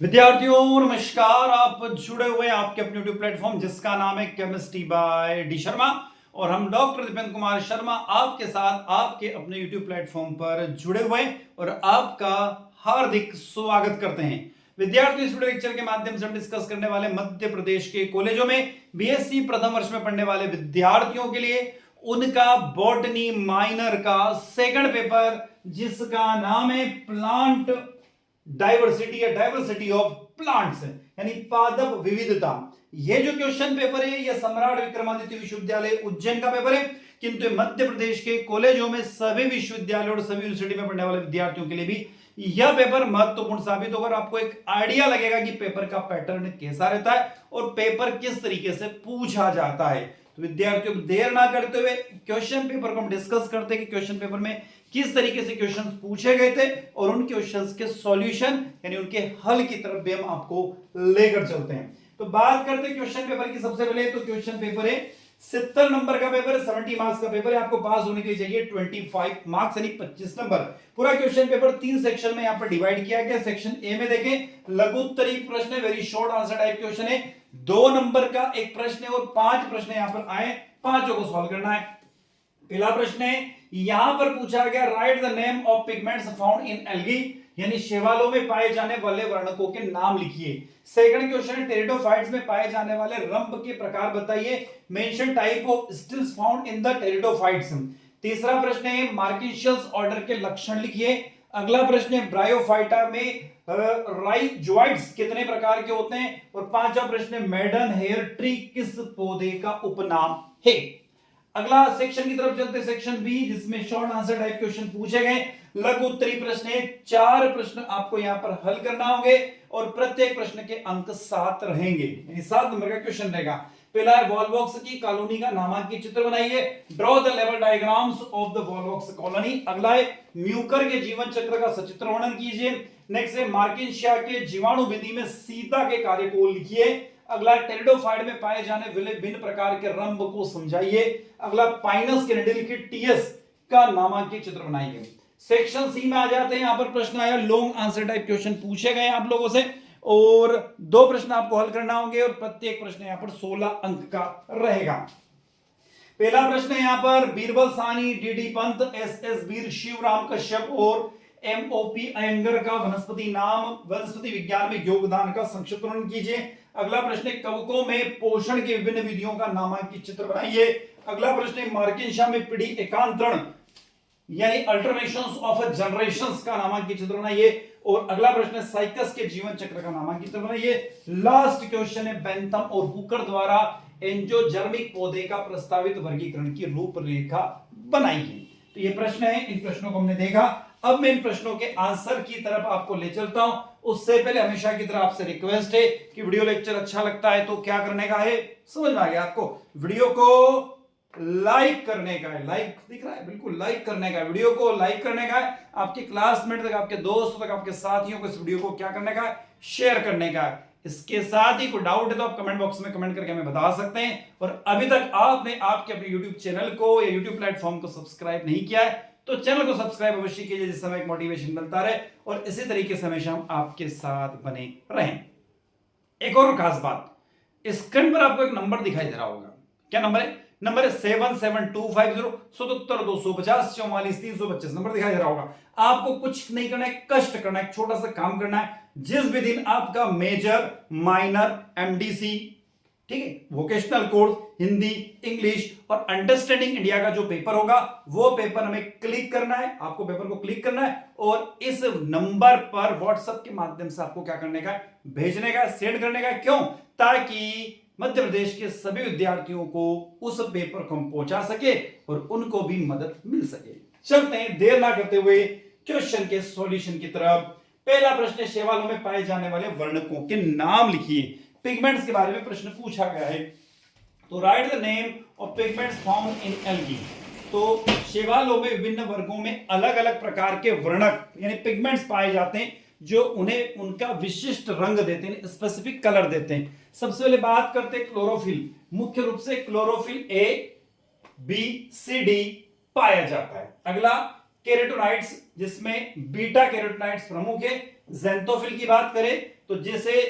विद्यार्थियों नमस्कार। आप जुड़े हुए हैं आपके अपने यूट्यूब प्लेटफॉर्म जिसका नाम है केमिस्ट्री बाय डी शर्मा और हम डॉक्टर दीपेंद्र कुमार शर्मा आपके साथ आपके अपने यूट्यूब प्लेटफॉर्म पर जुड़े हुए हैं और आपका हार्दिक स्वागत करते हैं। विद्यार्थी इस वीडियो लेक्चर के माध्यम से हम डिस्कस करने वाले मध्य प्रदेश के कॉलेजों में बीएससी प्रथम वर्ष में पढ़ने वाले विद्यार्थियों के लिए उनका बॉटनी माइनर का सेकंड पेपर जिसका नाम है प्लांट डाइवर्सिटी या डाइवर्सिटी ऑफ प्लांट्स यानी पादप विविधता। ये जो क्वेश्चन पेपर है ये सम्राट विक्रमादित्य विश्वविद्यालय उज्जैन का पेपर है, किंतु मध्य प्रदेश के कॉलेजों में सभी विश्वविद्यालयों और सभी यूनिवर्सिटी में पढ़ने वाले विद्यार्थियों के लिए भी यह पेपर महत्वपूर्ण साबित होगा। आपको एक आइडिया लगेगा कि पेपर का पैटर्न कैसा रहता है और पेपर किस तरीके से पूछा जाता है। तो विद्यार्थियों को देर ना करते हुए क्वेश्चन पेपर को हम डिस्कस करते हैं कि क्वेश्चन पेपर में किस तरीके से क्वेश्चंस पूछे गए थे और उन क्वेश्चंस के सॉल्यूशन यानी उनके हल की तरफ भी हम आपको लेकर चलते हैं। तो बात करते हैं क्वेश्चन पेपर की। सबसे पहले तो क्वेश्चन पेपर है 70 नंबर का पेपर है, 70 मार्क्स का पेपर है। आपको पास होने के लिए चाहिए 25 मार्क्स यानी 25 नंबर। पूरा क्वेश्चन पेपर 3 सेक्शन में यहां पर डिवाइड किया गया। सेक्शन ए में देखें लघुत्तरी प्रश्न है, very short answer type question है। 2 नंबर का एक प्रश्न है और 5 प्रश्न यहां पर आए, पांचों को सॉल्व करना है। पहला प्रश्न है यहां पर पूछा गया right the name of pigments found in algae यानी शैवालों में पाए जाने वाले वर्णकों के नाम लिखिए। सेकंड क्वेश्चन है टेरिडोफाइट्स में पाए जाने वाले रंभ के प्रकार बताइए। Mention type of stills found in the pteridophytes. तीसरा प्रश्न है मार्किशियस ऑर्डर के लक्षण लिखिए। अगला प्रश्न है ब्रायोफाइटा में राइजोइड्स कितने प्रकार के होते हैं। और पांचवा प्रश्न है मेडन हेयर ट्री किस पौधे का उपनाम है। अगला सेक्शन की तरफ चलते, सेक्शन बी जिसमें शॉर्ट आंसर टाइप क्वेश्चन पूछे गए। लघु उत्तरी प्रश्न है, 4 प्रश्न आपको यहां पर हल करना होंगे और प्रत्येक प्रश्न के अंक 7 रहेंगे यानी 7 नंबर का क्वेश्चन रहेगा। पहला है वॉलवॉक्स की कॉलोनी का नामांकित चित्र बनाइए। Draw the level diagrams of the Volvox colony. अगला है म्यूकर के जीवन चक्र का सचित्र वर्णन कीजिए। नेक्स्ट है मार्किनशिया के जीवाणु विधि में सीता के कार्य को लिखिए। अगला टेरिडोफाइट में पाए जाने वाले भिन्न प्रकार के रंभ को समझाइए। अगला पाइनस कैनेडिल के टीएस का नामांकित चित्र बनाइए। सेक्शन सी में आ जाते हैं। यहां पर प्रश्न आया लॉन्ग आंसर टाइप क्वेश्चन पूछे गए आप लोगों से और 2 प्रश्न आपको हल करना होंगे और प्रत्येक प्रश्न यहां पर 16 अंक का रहेगा। पहला प्रश्न है यहां पर बीरबल सानी, डीडी पंत, एस वीर, शिवराम कश्यप और एमओपी अयंगर का वनस्पति विज्ञान में योगदान का संक्षिप्त वर्णन कीजिए। अगला प्रश्न है कवकों में पोषण की विभिन्न विधियों का नामांकित चित्र बनाइए। अगला प्रश्न है मार्किनशिया में पीढ़ी एकांतरण यानी अल्टरनेशंस ऑफ जनरेशंस का नामांकित चित्र बनाइए। और अगला प्रश्न है साइकस के जीवन चक्र का नामांकित चित्र बनाइए। लास्ट क्वेश्चन है बेंथम और हुकर द्वारा एंजियोजर्मिक पौधे का प्रस्तावित वर्गीकरण की रूपरेखा बनाइए। तो ये प्रश्न है, इन प्रश्नों को हमने देखा। अब मैं इन प्रश्नों के आंसर की तरफ आपको ले चलता हूं। उससे पहले हमेशा की तरह आपसे रिक्वेस्ट है कि वीडियो लेक्चर अच्छा लगता है तो क्या करने का है, समझ में आ गया आपको, वीडियो को लाइक करने का है। लाइक दिख रहा है, बिल्कुल लाइक करने का है, वीडियो को लाइक करने का है। आपके क्लासमेट तक, आपके दोस्तों तक, आपके साथियों को इस वीडियो को क्या करने का है, शेयर करने का है। इसके साथ ही कोई डाउट है तो आप कमेंट बॉक्स में कमेंट करके हमें बता सकते हैं। और अभी तक आपने आपके अपने यूट्यूब चैनल को या यूट्यूब प्लेटफॉर्म को सब्सक्राइब नहीं किया है तो चैनल को सब्सक्राइब अवश्य कीजिए जिससे हमें एक मोटिवेशन मिलता रहे और इसी तरीके से हमेशा हम आपके साथ बने रहें। एक और खास बात, स्क्रीन पर आपको एक नंबर दिखाई दे रहा होगा। क्या नंबर है? नंबर है 77250 77 250 44 325 नंबर दिखाई दे रहा होगा। आपको कुछ नहीं करना है, कष्ट करना है, छोटा सा काम करना है। जिस भी दिन आपका मेजर, माइनर, एमडीसी, ठीक है, वोकेशनल कोर्स, हिंदी, इंग्लिश और अंडरस्टैंडिंग इंडिया का जो पेपर होगा वो पेपर हमें क्लिक करना है। आपको पेपर को क्लिक करना है और इस नंबर पर व्हाट्सएप के माध्यम से आपको क्या करने का है, भेजने का, सेंड करने का। क्यों? ताकि मध्य प्रदेश के सभी विद्यार्थियों को उस पेपर को हम पहुंचा सके और उनको भी मदद मिल सके। चलते हैं देर ना करते हुए क्वेश्चन के सॉल्यूशन की तरफ। पहला प्रश्न, शैवालों में पाए जाने वाले वर्णकों के नाम लिखिए। पिगमेंट्स के बारे में प्रश्न पूछा गया है तो right the name of pigments found in algae. तो शैवालों में विभिन्न वर्गों में अलग अलग प्रकार के वर्णक यानी पिगमेंट्स पाए जाते हैं जो उन्हें उनका विशिष्ट रंग देते हैं, स्पेसिफिक कलर देते हैं। सबसे पहले बात करते हैं क्लोरोफिल। मुख्य रूप से chlorophyll A, B, C, D पाया जाता है। अगला कैरोटीनॉइड्स जिसमें बीटा कैरोटीनॉइड्स प्रमुख है। ज़ैंथोफिल की बात करें तो जैसे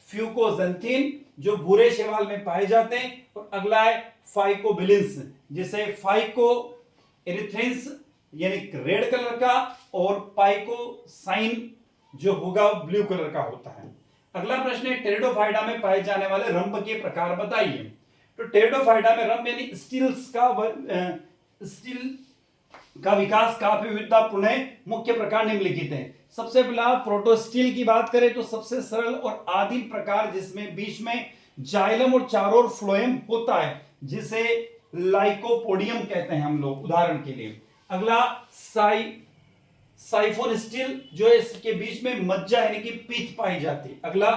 फ्यूकोजेंथिन जो भूरे शैवाल में पाए जाते हैं, और अगला है फाइकोबिलिन्स जिसे फाइको एरिथ्रिन्स यानी रेड कलर का, और पाइकोसाइन जो होगा ब्लू कलर का होता है। अगला प्रश्न है टेरिडोफाइटा में पाए जाने वाले रंभ के प्रकार बताइए। तो टेरिडोफाइटा में रंभ यानी स्टील का विकास काफी विविधतापूर्ण है। मुख्य प्रकार निम्नलिखित हैं। सबसे पहला प्रोटोस्टील की बात करें तो सबसे सरल और आदिम प्रकार जिसमें बीच में जाइलम और चारों ओर फ्लोएम होता है, जिसे लाइकोपोडियम कहते हैं हम लोग उदाहरण के लिए। अगला साइफोन स्टील जो है इसके बीच में मज्जा यानी कि पीत पाई जाती है। अगला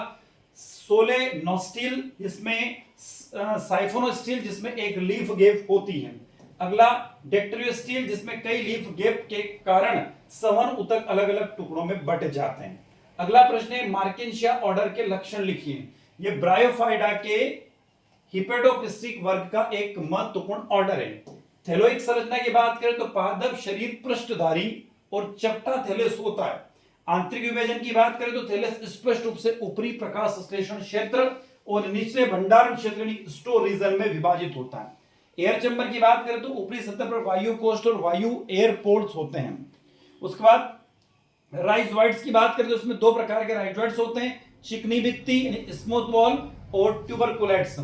सोलेनोस्टील जिसमें साइफोनोस्टील जिसमें एक लीफ गैप होती है। अगला डेक्टेरियोस्टील जिसमें कई लीफ गैप के कारण संवहन ऊतक अलग अलग टुकड़ों में बट जाते हैं। अगला प्रश्न है मार्केंशिया ऑर्डर के लक्षण लिखिए। ये ब्रायोफाइटा के हिपेटोपिस्टिक वर्ग का एक महत्वपूर्ण ऑर्डर है। थैलोइक संरचना की बात करें तो पादप शरीर पृष्ठधारी और चपटा थैलेस होता है। आंतरिक विभाजन की बात करें तो थैलेस स्पष्ट रूप से ऊपरी प्रकाश संश्लेषण क्षेत्र और निचले भंडारण क्षेत्र स्टोर रीजन में विभाजित होता है। एयर चैम्बर की बात करें तो ऊपरी सतह पर वायु कोष्ठ और वायु एयर पोर्ट्स होते हैं। उसके बाद राइजोइड्स की बात करें तो उसमें दो प्रकार के राइजोइड्स होते हैं, चिकनी भित्ति यानी स्मूथ वॉल और ट्यूबरकुलेट्स।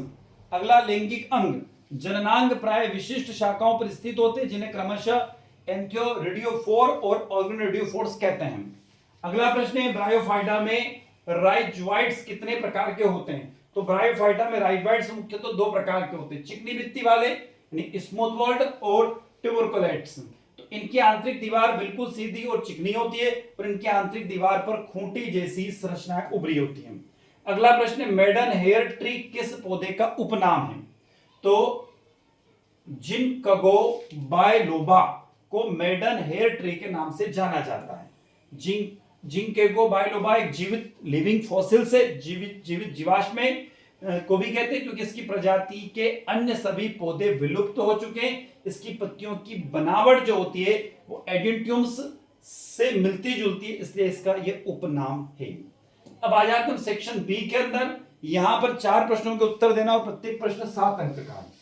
अगला लैंगिक अंग जननांग प्राय विशिष्ट शाखाओं पर स्थित होते हैं जिन्हें क्रमशः एंथियोरेडियोफोर और ऑर्गेनोरेडियोफोर्स कहते हैं। अगला प्रश्न है ब्रायोफाइटा में राइजोइड्स कितने प्रकार के होते हैं। तो ब्रायोफाइटा में राइजोइड्स मुख्यतः दो प्रकार के होते हैं, चिकनी भित्ति वाले यानी स्मूथ वॉल्ड और ट्यूबरकुलेट्स। तो इनकी आंतरिक दीवार बिल्कुल सीधी और चिकनी होती है और इनकी आंतरिक दीवार पर खूंटी जैसी संरचनाएं उभरी होती हैं। अगला प्रश्न है मेडन हेयर ट्री किस पौधे का उपनाम है। तो जिंकगो बायलोबा को मेडन हेयर ट्री के नाम से जाना जाता है। जिंकेगो बायलोबा एक जीवित लिविंग फॉसिल से जीवित जीवाश्म को भी कहते हैं क्योंकि इसकी प्रजाति के अन्य सभी पौधे विलुप्त हो चुके हैं। इसकी पत्तियों की बनावट जो होती है वो एडेंटियम्स से मिलती जुलती है, इसलिए इसका ये उपनाम है। अब आ जाते हैं सेक्शन बी के अंदर। यहां पर 4 प्रश्नों के उत्तर देना और प्रत्येक प्रश्न 7 अंक का है।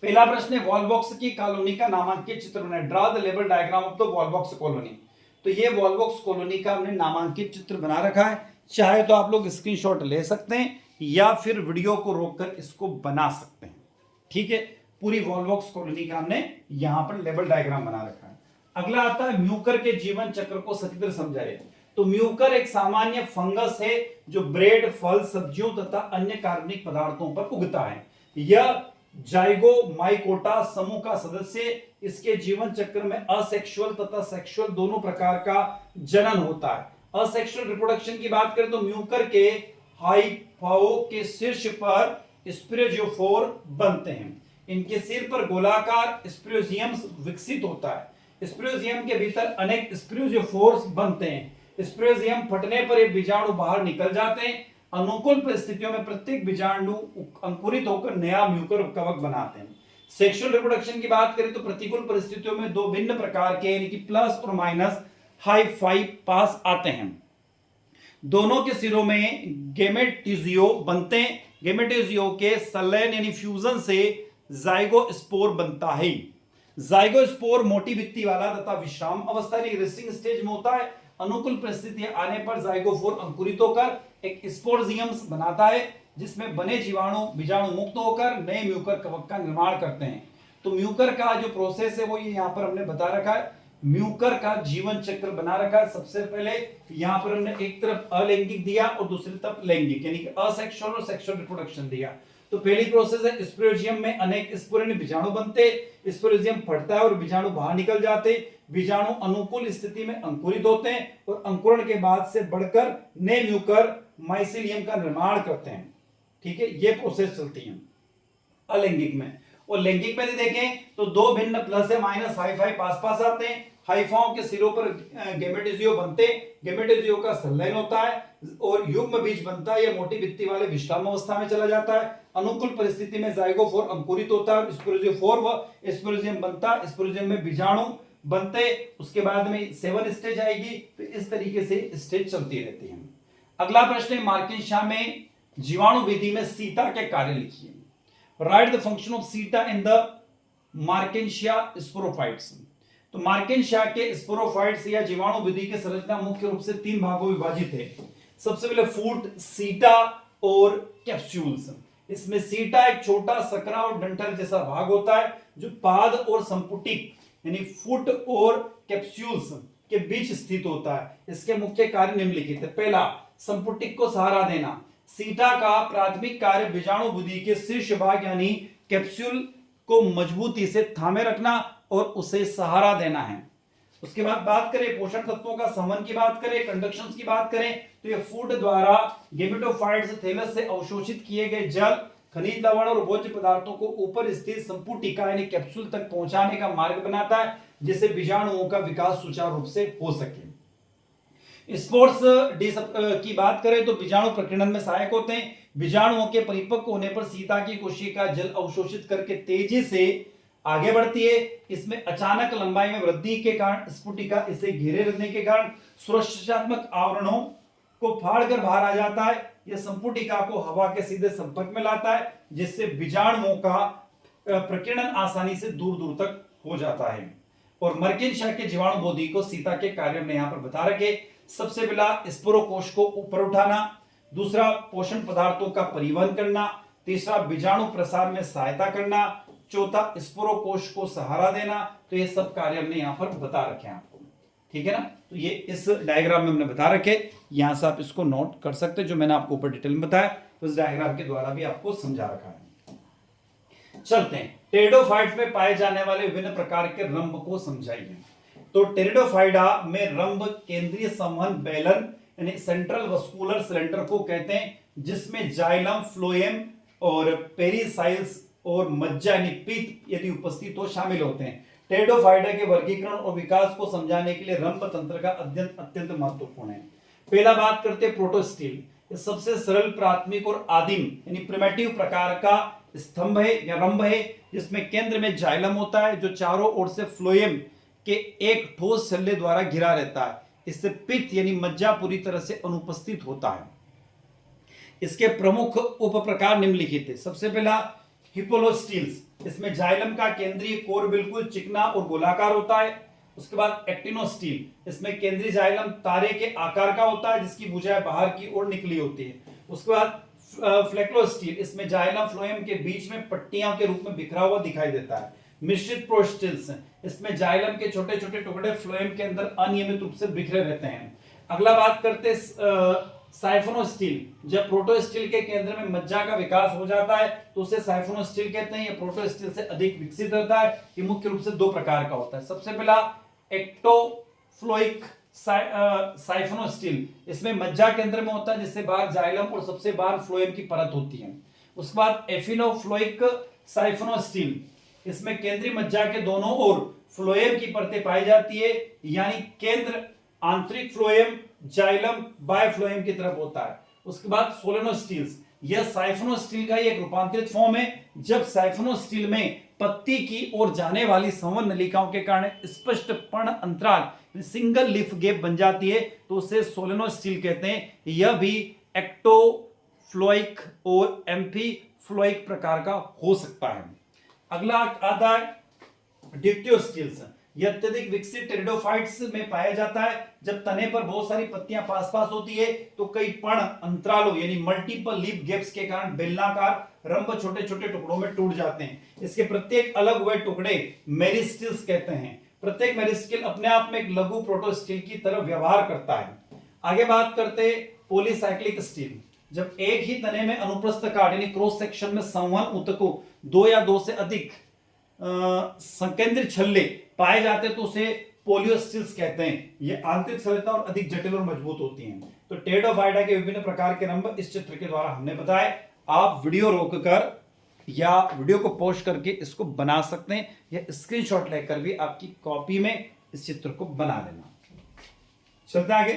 पहला प्रश्न है वॉलबॉक्स की कॉलोनी का नामांकित चित्र बनाएं। Draw the label diagram of the volvox colony. तो ये वॉलबॉक्स कॉलोनी का हमने नामांकित चित्र बना रखा है। चाहे तो आप लोग स्क्रीनशॉट ले सकते हैं या फिर वीडियो को रोककर इसको बना सकते हैं। ठीक है, पूरी वॉलबॉक्स कॉलोनी का हमने यहां पर लेबल डायग्राम बना रखा है। अगला आता है म्यूकर के जीवन चक्र को सही तरह समझाइए। तो म्यूकर एक सामान्य फंगस है जो ब्रेड, फल, सब्जियों तथा अन्य कार्बनिक पदार्थों पर उगता है। यह जाइगोमाइकोटा समूह का सदस्य। इसके जीवन चक्र में असेक्सुअल तथा सेक्सुअल दोनों प्रकार का जनन होता है। असेक्सुअल रिप्रोडक्शन की बात करें तो म्यूकर के हाइफाओ के शीर्ष पर स्पिरोजियोफोर बनते हैं। इनके सिर पर गोलाकार स्पिरोजियम विकसित होता है। स्पिरोजियम के भीतर अनेक स्पिरोजियोफोर्स बनते हैं। स्पिरोजियम फटने पर ये बीजाणु बाहर निकल जाते हैं। अनुकूल परिस्थितियों में प्रत्येक बीजाणु अंकुरित होकर नया म्यूकर कवक बनाते हैं। सेक्सुअल रिप्रोडक्शन की बात करें तो प्रतिकूल परिस्थितियों में दो भिन्न प्रकार के यानी कि प्लस और माइनस हाइफाई पास आते हैं। दोनों के सिरों में गेमेटिजियो बनते हैं। गेमेटिजियो के संलयन यानी फ्यूजन से जाइगोस्पोर बनता है। जाइगोस्पोर मोटी भित्ति वाला तथा विश्राम अवस्था यानी रेस्टिंग स्टेज में होता है। अनुकूल परिस्थितियां आने पर जाइगोफोर अंकुरित होकर एक स्पोरजियम्स बनाता है जिसमें बने जीवाणु बीजाणु मुक्त होकर नए म्यूकर कवक का निर्माण करते हैं। तो म्यूकर का जो प्रोसेस है वो ये यहाँ पर हमने बता रखा है। म्यूकर का जीवन चक्र बना रखा है। सबसे पहले यहाँ पर हमने एक तरफ अलैंगिक दिया और दूसरी तरफ लैंगिक यानी कि असेक्सुअल और सेक्सुअल रिप्रोडक्शन दिया। तो पहली प्रोसेस है स्पोरेजियम में अनेक स्पोरेन बीजाणु बनते। स्पोरेजियम फटता है और बीजाणु बाहर निकल जाते। बीजाणु अनुकूल स्थिति में अंकुरित होते हैं और अंकुरण के बाद से बढ़कर नए म्यूकर माइसिलियम का निर्माण करते हैं। ठीक है, ये प्रोसेस चलती है अलैंगिक में। और लैंगिक में देखें तो दो भिन्न प्लस है माइनस हाइफाई पास पास आते हैं। हाइफाओं के सिरों पर गेमेटिजियो बनते। गेमेटिजियो का संलयन होता है और युग्म बीज बनता है। यह मोटी भित्ति वाले विश्राम अवस्था में चला जाता है। अनुकूल परिस्थिति में जाइगोफोर अंकुरित होता है। स्पोरोजियोफोर व स्पोरोजियम बनता है। स्पोरोजियम में बीजाणु बनते, उसके बाद में 7 स्टेज आएगी, फिर इस तरीके से स्टेज चलती रहती है। अगला प्रश्न है मार्केशिया में जीवाणु विधि में सीता के कार्य लिखिए। Write the function of seta in the मार्केशिया स्पोरोफाइट्स। तो मार्केशिया के स्पोरोफाइट्स या जीवाणु विधि की संरचना मुख्य रूप से 3 भागों में विभाजित है। सबसे पहले फूट, सीटा और कैप्सूल्स। इसमें सीटा एक छोटा सकरा और डंठल जैसा भाग होता है जो पाद और संपुटिक यानी फुट और कैप्सूल्स के बीच स्थित होता है। इसके मुख्य कार्य निम्नलिखित है। पहला, संपुटिक को सहारा देना। सीटा का प्राथमिक कार्य बीजाणु बुद्धि के शीर्ष भाग यानी कैप्सूल को मजबूती से थामे रखना और उसे सहारा देना है। उसके बाद बात करें पोषण तत्वों का संवहन की बात करें, कंडक्शन की बात करें, तो ये फूड द्वारा गेमेटोफाइट्स थैलस से अवशोषित किए गए जल, खनिज लवण और भोज्य पदार्थों को ऊपर स्थित संपुटिका यानी कैप्सूल तक पहुंचाने का मार्ग बनाता है, जिससे बीजाणुओं का विकास सुचारू रूप से हो सके। स्पोर्स की बात करें तो बीजाणु प्रकीर्णन में सहायक होते हैं। बीजाणुओं के परिपक्व होने पर सीता की कोशिका जल अवशोषित करके तेजी से आगे बढ़ती है। इसमें अचानक लंबाई में वृद्धि के कारण स्फुटिका इसे घेरे रहने के कारण सुरक्षात्मक आवरणों को फाड़कर बाहर आ जाता है। यह संपुटिका को हवा के सीधे संपर्क में लाता है, जिससे बीजाणुओं का प्रकीर्णन आसानी से दूर दूर तक हो जाता है। और मर्केशिया के जीवाणु बोधि को सीता के कार्य में यहां पर बता रखे। सबसे पहला स्पोरोकोश को ऊपर उठाना, दूसरा पोषण पदार्थों का परिवहन करना, तीसरा बीजाणु प्रसार में सहायता करना, चौथा स्पोरोकोश को सहारा देना। तो ये सब कार्य हमने यहाँ पर बता रखे हैं आपको, ठीक है ना। तो ये इस डायग्राम में हमने बता रखे, यहां से आप इसको नोट कर सकते हैं। जो मैंने आपको ऊपर डिटेल में बताया तो इस डायग्राम के द्वारा भी आपको समझा रखा है। चलते हैं टेरिडोफाइट्स में पाए जाने वाले विभिन्न प्रकार के रंभ को समझाइए। तो टेरिडोफाइडा में रंभ केंद्रीय संवहन बेलन यानी सेंट्रल वस्कुलर सिलेंडर को कहते हैं, जिसमें जाइलम, फ्लोएम और पेरिसाइल्स और मज्जा यानी पित्त यदि उपस्थित हो शामिल होते हैं। टेरिडोफाइडा के वर्गीकरण और विकास को समझाने के लिए रंभ तंत्र का अध्ययन अत्यंत महत्वपूर्ण है। पहला बात करते हैं प्रोटोस्टिल। सबसे सरल, प्राथमिक और आदिम यानी प्रिमिटिव प्रकार का स्तंभ है या रंभ है, जिसमें केंद्र में जाइलम होता है जो चारों ओर से फ्लोएम के एक ठोस छल्ले द्वारा घिरा रहता है। इससे पित्त यानी मज्जा पूरी तरह से अनुपस्थित होता है। इसके प्रमुख उपप्रकार निम्नलिखित है। सबसे पहला हिपोलोस्टिल्स। इसमें जाइलम का केंद्रीय कोर बिल्कुल चिकना और गोलाकार होता है। उसके बाद एक्टिनोस्टिल। इसमें केंद्रीय जाइलम तारे के आकार का होता है, जिसकी भुजाएं बाहर की ओर निकली होती है। उसके बाद फ्लेक्लोस्टिल। इसमें जाइलम फ्लोएम के बीच में पट्टियां के रूप में बिखरा हुआ दिखाई देता है। मिश्रित प्रोस्टिल्स। इसमें जाइलम के छोटे छोटे टुकड़े फ्लोएम के अंदर अनियमित रूप से बिखरे रहते हैं। अगला बात करते साइफोनोस्टिल। जब प्रोटोस्टिल के केंद्र में मज्जा का विकास हो जाता है तो उसे साइफोनोस्टिल कहते हैं। यह प्रोटोस्टिल से अधिक विकसित रहता है। ये मुख्य रूप से 2 प्रकार का होता है। सबसे पहला एक्टोफ्लोइक साइफोनोस्टिल। इसमें मज्जा केंद्र में होता है, जिससे बाहर जाइलम और सबसे बाहर फ्लोएम की परत होती है। उसके बाद एफिनोफ्लोइक साइफोनोस्टिल। इसमें केंद्रीय मज्जा के दोनों ओर फ्लोएम की परतें पाई जाती है, यानी केंद्र आंतरिक फ्लोएम, जाइलम बाह्य फ्लोएम की तरफ होता है। उसके बाद सोलेनोस्टिल्स। यह साइफोनोस्टिल का एक रूपांतरित फॉर्म है। जब साइफोनोस्टिल में पत्ती की ओर जाने वाली संवहन नलिकाओं के कारण स्पष्ट पर्ण अंतराल सिंगल लीफ गैप बन जाती है तो उसे सोलेनोस्टिल कहते हैं। यह भी एक्टोफ्लोइक और एम्फीफ्लोइक प्रकार का हो सकता है। अगला आता है डिक्टियोस्टिल्स। यह अत्यधिक विकसित टेरिडोफाइट्स में पाया जाता है। जब तने पर बहुत सारी पत्तियां पास पास होती है तो कई पर्ण अंतरालों यानी मल्टीपल लीफ गैप्स के कारण बेलनाकार रंभ छोटे छोटे टुकड़ों में टूट जाते हैं। इसके प्रत्येक अलग हुए टुकड़े मेरिस्टिल्स कहते हैं। प्रत्येक मेरिस्टिल अपने आप में एक लघु प्रोटोस्टिल की तरह व्यवहार करता है। आगे बात करते पॉलीसाइक्लिक स्टिल। जब एक ही तने में अनुप्रस्थ काट यानी क्रॉस सेक्शन में संवहन ऊतकों 2 या 2 से अधिक संकेंद्रित छल्ले पाए जाते तो उसे पोलियोस्टिल्स कहते हैं। ये आंतरिक संरचना और अधिक जटिल और मजबूत होती हैं। तो टेरिडोफाइडा के विभिन्न प्रकार के रंभ इस चित्र के द्वारा हमने बताए। आप वीडियो रोककर या वीडियो को पॉज करके इसको बना सकते हैं या स्क्रीनशॉट लेकर भी आपकी कॉपी में इस चित्र को बना लेना। चलते आगे।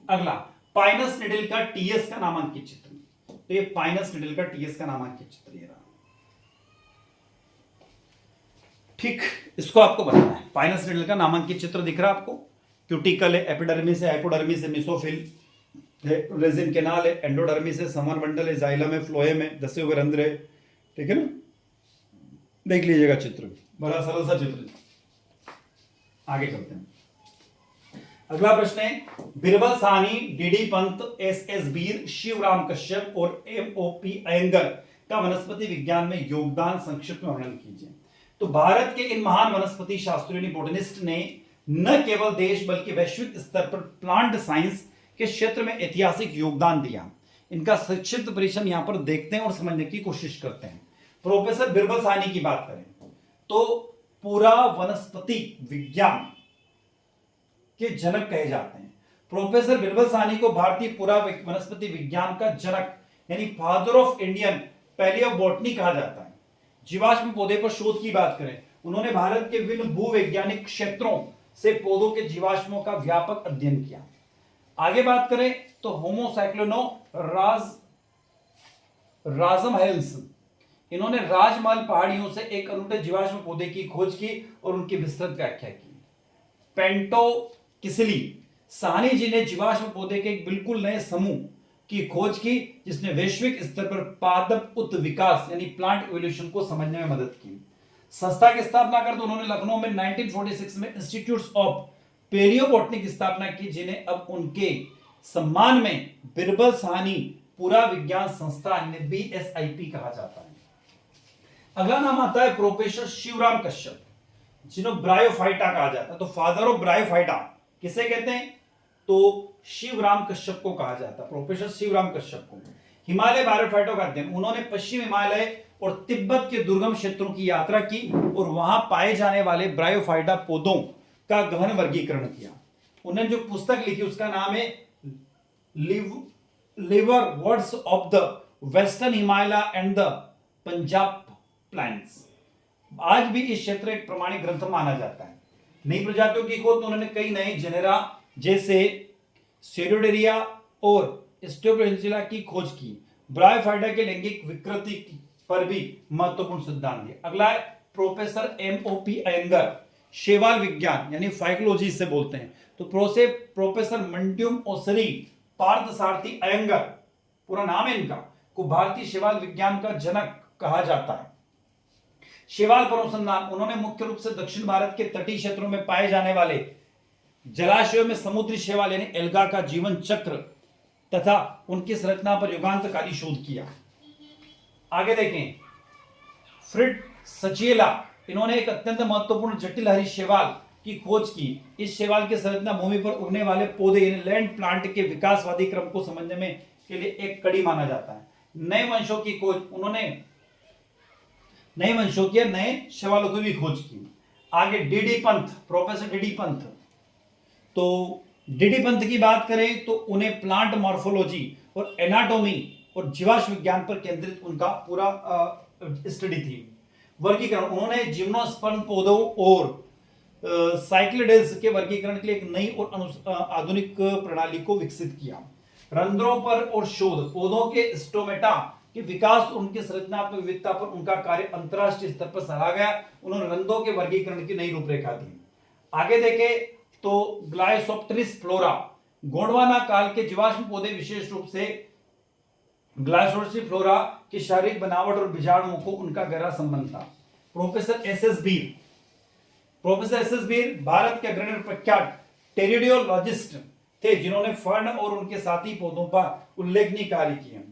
अगला पाइनस निडल का टीएस का नामांकित चित्र। तो ये पाइनस निडल का टीएस का नामांकित चित्र ये रहा। ठीक, इसको आपको बनाना है। पाइनस नीडल का नामांकित चित्र दिख रहा है आपको। क्यूटिकल है, एपिडर्मिस है, हाइपोडर्मिस है, मेसोफिल है, रेजिन केनाल है, एंडोडर्मिस है, समर मंडल है, जाइलम है, फ्लोएम है, दसे हुए रंध्र है। ठीक है ना, देख लीजिएगा चित्र, बड़ा सरल सा चित्र है। आगे चलते हैं। अगला प्रश्न है, बिरबल साहनी, डीडी पंत, एस बीर, शिवराम कश्यप और MOP अयंगर का वनस्पति विज्ञान में योगदान संक्षिप्त में वर्णन कीजिए। तो भारत के इन महान वनस्पति शास्त्रियों बोटनिस्ट ने न केवल देश बल्कि वैश्विक स्तर पर प्लांट साइंस के क्षेत्र में ऐतिहासिक योगदान दिया। इनका संक्षिप्त परिचय यहां पर देखते हैं और समझने की कोशिश करते हैं। प्रोफेसर बिरबल साहनी की बात करें तो पूरा वनस्पति विज्ञान के जनक कहे जाते हैं। प्रोफेसर बिरबल साहनी को भारतीय पुरा वनस्पति विज्ञान का जनक यानी फादर ऑफ इंडियन पैलियोबॉटनी कहा जाता है। जीवाश्म पौधे पर शोध की बात करें, उन्होंने भारत के विभिन्न भूवैज्ञानिक क्षेत्रों से पौधों के जीवाश्मों का व्यापक अध्ययन किया। आगे बात करें तो होमोसाइक्लोनो राजमहल्स, इन्होंने राजमहल पहाड़ियों से एक अनूठे जीवाश्म पौधे की खोज की और उनकी विस्तृत व्याख्या की। पेंटो किसली, साहनी जी ने जीवाश्म पौधे के एक बिल्कुल नए समूह की खोज की जिसने वैश्विक स्तर पर पादप उत्विकास यानी प्लांट इवोल्यूशन को समझने में मदद की। संस्था की स्थापना कर तो उन्होंने लखनऊ में 1946 में इंस्टीट्यूट्स ऑफ पेलियोबॉटनी की स्थापना की, जिन्हें अब उनके सम्मान में बिरबल साहनी पूरा विज्ञान संस्था यानी BSIP कहा जाता है। अगला नाम आता है प्रोफेसर शिवराम कश्यप, जिन्हें ब्रायोफाइटा कहा जाता है। तो फादर ऑफ ब्रायोफाइटा किसे कहते हैं, तो शिवराम कश्यप को कहा जाता है, प्रोफेसर शिवराम कश्यप को। हिमालय ब्रायोफाइटों का अध्ययन, उन्होंने पश्चिम हिमालय और तिब्बत के दुर्गम क्षेत्रों की यात्रा की और वहां पाए जाने वाले ब्रायोफाइटा पौधों का गहन वर्गीकरण किया। उन्होंने जो पुस्तक लिखी उसका नाम है liver words of the western Himalaya and the Punjab plants. आज भी इस क्षेत्र एक प्रमाणिक ग्रंथ माना जाता है। नई प्रजातियों की खोज, उन्होंने कई नए जेनेरा जैसे सेरोडेरिया और स्टेगोएंजिला की खोज की। ब्रायोफाइटा के लैंगिक विकृति पर भी महत्वपूर्ण सिद्धांत दिए। अगला है प्रोफेसर MOP अयंगर, शैवाल विज्ञान यानी फाइकोलॉजी से बोलते हैं। तो प्रोफेसर मंड्युम ओसरी पार्थसारथी अयंगर, पूरा नाम है इनका, को भारतीय शैवाल विज्ञान का जनक कहा जाता है। शैवाल पर अनुसंधान, उन्होंने मुख्य रूप से दक्षिण भारत के तटीय क्षेत्रों में पाए जाने वाले जलाशयों में समुद्री शैवाल यानी एल्गा का जीवन चक्र तथा उनकी संरचना पर युगांतकारी शोध किया। आगे देखें, फ्रिड सचेला, इन्होंने एक अत्यंत महत्वपूर्ण जटिल हरी शैवाल की खोज की। इस शैवाल की संरचना भूमि पर उगने वाले पौधे यानी लैंड प्लांट के विकासवादी क्रम को समझने में के लिए एक कड़ी माना जाता है। नए वंशों की खोज, उन्होंने नए वंशों के नए शैवालों की भी खोज की। आगे DD Pant, professor DD Pant, तो डीडी पंत की बात करें तो उन्हें प्लांट मॉर्फोलॉजी और एनाटॉमी और जीवाश्म विज्ञान पर केंद्रित उनका पूरा स्टडी थी। वर्गीकरण, उन्होंने जिम्नोस्पर्म पौधों और साइक्लिडेज के वर्गीकरण के लिए एक नई और आधुनिक प्रणाली को विकसित किया। रंध्रों पर और शोध, पौधों के स्टोमेटा के विकास, उनकी संरचनात्मक विविधता पर उनका कार्य अंतरराष्ट्रीय स्तर पर सराहा गया। उन्होंने रंध्रों के वर्गीकरण की नई रूपरेखा दी। आगे देखें तो ग्लाइसोप्टेरिस फ्लोरा, गोंडवाना काल के जीवाश्म पौधे, विशेष रूप से ग्लाइसोप्टेरिस फ्लोरा की शारीरिक बनावट और बीजाणुओं को उनका गहरा संबंध था। प्रोफेसर SS बीर भारत के अग्रणी और प्रख्यात टेरिडियोलॉजिस्ट थे, जिन्होंने फर्न और उनके साथी पौधों पर उल्लेखनीय कार्य किए।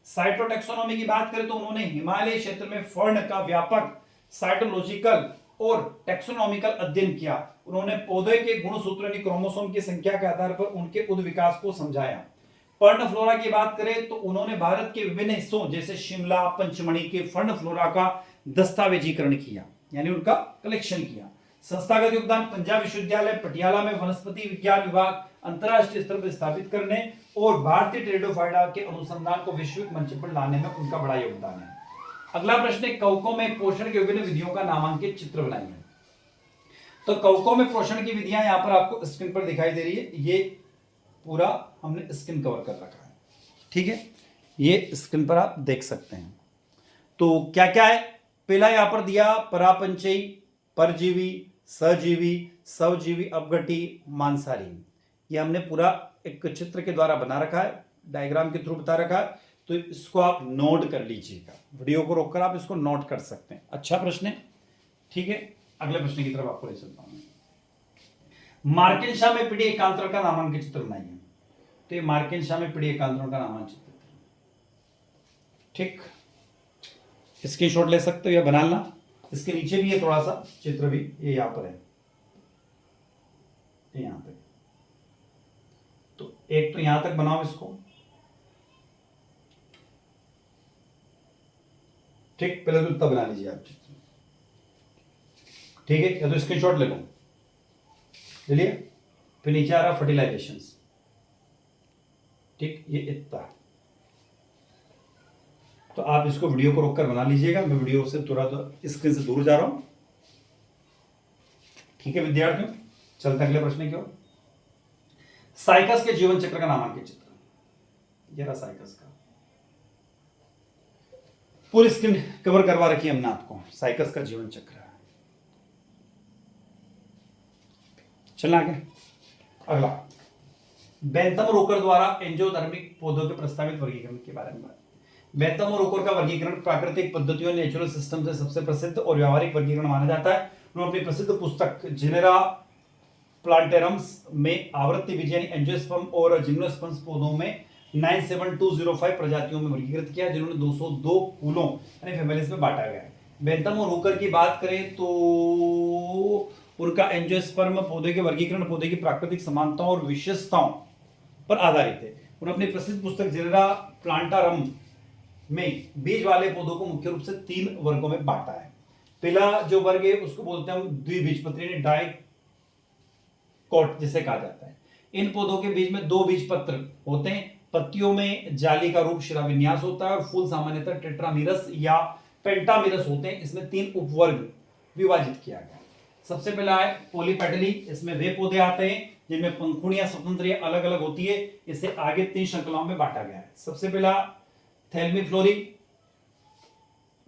साइटोटैक्सोनॉमी की बात करें तो उन्होंने हिमालय क्षेत्र में फर्न का व्यापक साइटोलॉजिकल और टैक्सोनॉमिकल अध्ययन किया। उन्होंने पौधे के गुणसूत्र यानी क्रोमोसोम की संख्या के आधार पर उनके उद विकास को समझाया। फर्न फ्लोरा की बात करें तो उन्होंने भारत के विभिन्न हिस्सों जैसे शिमला, पंचमढ़ी के फर्न फ्लोरा का दस्तावेजीकरण किया यानी उनका कलेक्शन किया। संस्थागत योगदान, पंजाब विश्वविद्यालय पटियाला में वनस्पति विज्ञान विभाग अंतरराष्ट्रीय स्तर पर स्थापित करने और भारतीय टेरिडोफाइटा के अनुसंधान को वैश्विक मंच पर लाने में उनका बड़ा योगदान है। अगला प्रश्न है, कवकों में पोषण के विभिन्न विधियों का नामांकित चित्र बनाइए। तो कवकों में पोषण की विधियां यहां पर आपको स्क्रीन पर दिखाई दे रही है। ये पूरा हमने स्क्रीन कवर कर रखा है, ठीक है, ये स्क्रीन पर आप देख सकते हैं। तो क्या क्या है, पहला यहां पर दिया परापंचयी, परजीवी, सजीवी, स्वजीवी, अपघटी, मांसाहारी। ये हमने पूरा एक चित्र के द्वारा बना रखा है, डायग्राम के थ्रू बता रखा है, तो इसको आप नोट कर लीजिएगा। वीडियो को रोककर आप इसको नोट कर सकते हैं। अच्छा प्रश्न है, ठीक है। अगले प्रश्न की तरफ आपको ले चलता हूं। मार्किन-शाह में पीढ़ी एकांतर का नामांकित चित्र बनाइए। तो ये मार्किन-शाह में पीढ़ी एकांतरों का नामांकित चित्र, ठीक। स्क्रीनशॉट ले सकते हो या बना लेना। इसके नीचे भी है थोड़ा सा चित्र भी, ये यहां पर है, ये यहां पे। तो एक तो यहां तक बनाओ इसको, ठीक। पहले तो इतना बना लीजिए आप चित्र, ठीक है। या तो स्क्रीनशॉट ले लो, ले लिया। फिर नीचे आ रहा फर्टिलाइजेशंस, ठीक। ये इतना, तो आप इसको वीडियो को रोककर बना लीजिएगा। मैं वीडियो से थोड़ा स्क्रीन से दूर जा रहा हूं, ठीक है विद्यार्थियों। चलते अगले प्रश्न की ओर। साइकस के जीवन चक्र का नामांकित चित्र, ये रहा साइकस का। पूरी स्क्रीन कवर करवा रखी है हमने आपको, साइकस का जीवन चक्र। चलना आगे। अगला, बेंथम रोकर द्वारा एंजियोधर्मिक पौधों के प्रस्तावित वर्गीकरण के बारे में बात। बेंथम और रोकर का वर्गीकरण प्राकृतिक पद्धतियों नेचुरल सिस्टम से सबसे प्रसिद्ध और व्यावहारिक वर्गीकरण माना जाता है। उन्होंने अपनी प्रसिद्ध पुस्तक जेनेरा प्लांटेरम्स में आवृत्ति बीज यानी एंजियोस्पर्म और जिम्नोस्पर्म्स पौधों में 97205 प्रजातियों में वर्गीकृत किया, जिन्होंने 202 कुलों यानी फैमिलीज में बांटा गया है। बेंथम और रोकर की बात करें तो उनका एंजियोस्पर्म पौधे के वर्गीकरण पौधे की प्राकृतिक समानताओं और विशेषताओं पर आधारित है। उन्होंने अपनी प्रसिद्ध पुस्तक जेनेरा प्लांटारम में बीज वाले पौधों को मुख्य रूप से 3 वर्गों में बांटा है। पहला जो वर्ग है उसको बोलते हैं हम द्विबीजपत्री, डाइकोट जिसे कहा जाता है। इन पौधों के बीज में 2 बीजपत्र होते हैं। पत्तियों में जाली का रूप शिराविन्यास होता है और फूल सामान्यतः टेट्रामीरस या पेंटामीरस होते हैं। इसमें 3 उपवर्ग विभाजित किया गया। सबसे पहला है पॉलीपेटली। इसमें वे पौधे आते हैं जिनमें पंखुड़ियां स्वतंत्र या अलग अलग होती है। इसे आगे 3 श्रृंखलाओं में बांटा गया है। सबसे पहला थैल्मीफ्लोरी,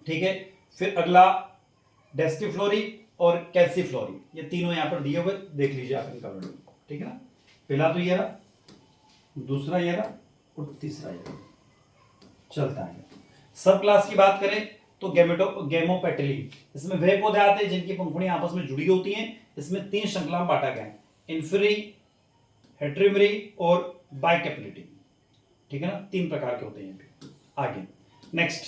ठीक है। फिर अगला डेस्टिफ्लोरी और कैल्सीफ्लोरी। ये तीनों यहां पर दिए हुए, देख लीजिए आप इनका वर्णन, ठीक है ना। पहला तो ये रहा, दूसरा ये रहा और तीसरा ये रहा। चलता है। सब क्लास की बात करें तो गेमोपेटली। इसमें वे पौधे आते हैं जिनकी पंखुड़ियां आपस में जुड़ी होती हैं। इसमें 3 श्रृंखला में बांटा गया है, इन्फरी, हेट्रीमरी और बाइकेप्लिटी, ठीक है ना। 3 प्रकार के होते हैं। आगे नेक्स्ट,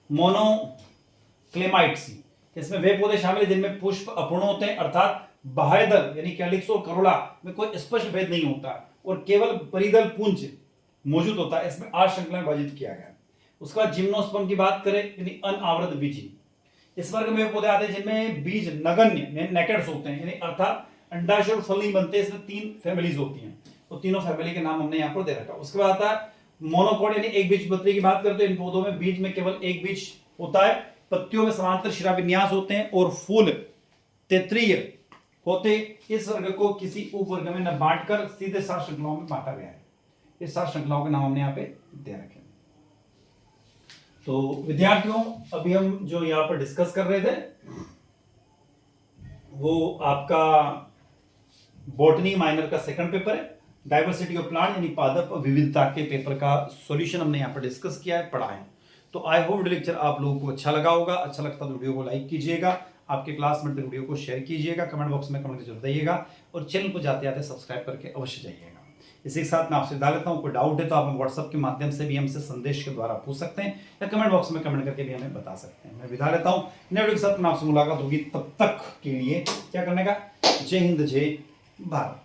मोनोक्लेमाइट्स। इसमें वे पौधे शामिल हैं जिनमें पुष्प अपूर्ण होते हैं, अर्थात बाह्य दल यानी कैलिक्स और करोला में कोई स्पष्ट भेद नहीं होता और केवल परिदल पुंज मौजूद होता है। इसमें 8 श्रृंखलाएं विभाजित किया गया। उसके बाद जिम्नोस्पर्म की बात करें यानी अनावृत बीजी। इस वर्ग में वे पौधे आते हैं जिनमें बीज नगण्य नेकेड्स होते हैं, यानी अर्थात अंडाशय और फली बनते हैं। इसमें 3 फैमिलीज होती हैं, तो तीनों फैमिली के नाम हमने यहाँ पर दे रखा। उसके बाद आता है मोनोकोट यानी एक बीजपत्री की बात करते हैं। इन पौधों में बीज में केवल एक बीज होता है। पत्तियों में समांतर शिराविन्यास होते हैं और फूल तेत्रीय होते। इस वर्ग को किसी उपवर्ग में न बांटकर सीधे 7 श्रृंखलाओं में बांटा गया है। इस 7 श्रृंखलाओं के नाम हमने यहाँ पे दे रखे। तो विद्यार्थियों, अभी हम जो यहाँ पर डिस्कस कर रहे थे वो आपका बॉटनी माइनर का 2nd पेपर है। डाइवर्सिटी ऑफ प्लांट यानी पादप विविधता के पेपर का सॉल्यूशन हमने यहाँ पर डिस्कस किया है, पढ़ा है। तो आई होप वीडियो लेक्चर आप लोगों को अच्छा लगा होगा। अच्छा लगता तो वीडियो को लाइक कीजिएगा, आपके क्लासमेट तक वीडियो को शेयर कीजिएगा, कमेंट बॉक्स में कमेंट जरूर दीजिएगा और चैनल को जाते जाते सब्सक्राइब करके अवश्य जाइएगा। इसी के साथ मैं आपसे विदा लेता हूँ। कोई डाउट है तो आप व्हाट्सएप के माध्यम से भी हमसे संदेश के द्वारा पूछ सकते हैं या कमेंट बॉक्स में कमेंट करके भी हमें बता सकते हैं। मैं विदा लेता हूँ। नए वीडियो के साथ आपसे मुलाकात होगी, तब तक के लिए क्या करने का, जय हिंद, जय भारत।